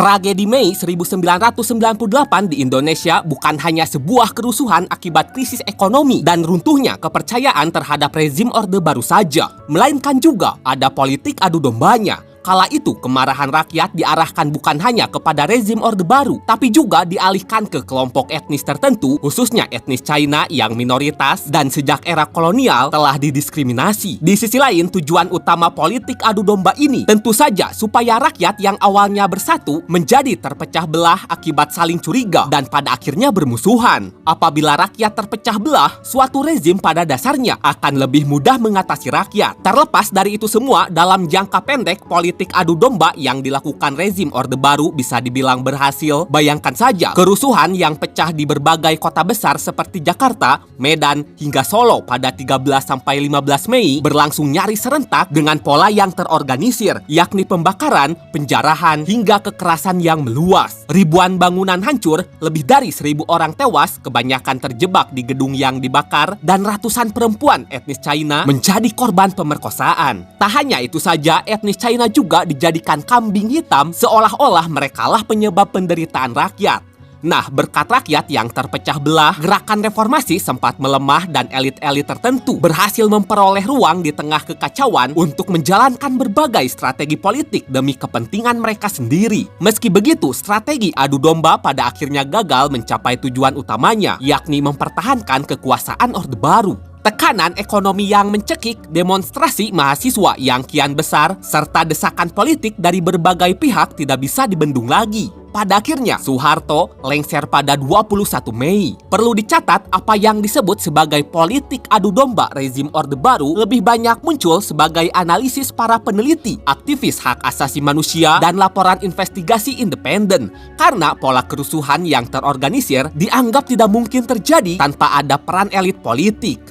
Tragedi Mei 1998 di Indonesia bukan hanya sebuah kerusuhan akibat krisis ekonomi dan runtuhnya kepercayaan terhadap rezim Orde Baru saja, melainkan juga ada politik adu dombanya. Kala itu, kemarahan rakyat diarahkan bukan hanya kepada rezim Orde Baru, tapi juga dialihkan ke kelompok etnis tertentu, khususnya etnis China yang minoritas dan sejak era kolonial telah didiskriminasi. Di sisi lain, tujuan utama politik adu domba ini tentu saja supaya rakyat yang awalnya bersatu menjadi terpecah belah akibat saling curiga dan pada akhirnya bermusuhan. Apabila rakyat terpecah belah, suatu rezim pada dasarnya akan lebih mudah mengatasi rakyat. Terlepas dari itu semua, dalam jangka pendek, politik adu domba yang dilakukan rezim Orde Baru bisa dibilang berhasil. Bayangkan saja kerusuhan yang pecah di berbagai kota besar seperti Jakarta, Medan, hingga Solo pada 13-15 Mei berlangsung nyaris serentak dengan pola yang terorganisir, yakni pembakaran, penjarahan, hingga kekerasan yang meluas. Ribuan bangunan hancur, lebih dari 1.000 orang tewas, kebanyakan terjebak di gedung yang dibakar, dan ratusan perempuan etnis China menjadi korban pemerkosaan. Tak hanya itu saja, etnis China juga dijadikan kambing hitam seolah-olah merekalah penyebab penderitaan rakyat. Nah, berkat rakyat yang terpecah belah, gerakan reformasi sempat melemah dan elit-elit tertentu berhasil memperoleh ruang di tengah kekacauan untuk menjalankan berbagai strategi politik demi kepentingan mereka sendiri. Meski begitu, strategi adu domba pada akhirnya gagal mencapai tujuan utamanya, yakni mempertahankan kekuasaan Orde Baru. Tekanan ekonomi yang mencekik, demonstrasi mahasiswa yang kian besar, serta desakan politik dari berbagai pihak tidak bisa dibendung lagi. Pada akhirnya, Soeharto lengser pada 21 Mei. Perlu dicatat, apa yang disebut sebagai politik adu domba rezim Orde Baru lebih banyak muncul sebagai analisis para peneliti, aktivis hak asasi manusia, dan laporan investigasi independen. Karena pola kerusuhan yang terorganisir dianggap tidak mungkin terjadi tanpa ada peran elit politik.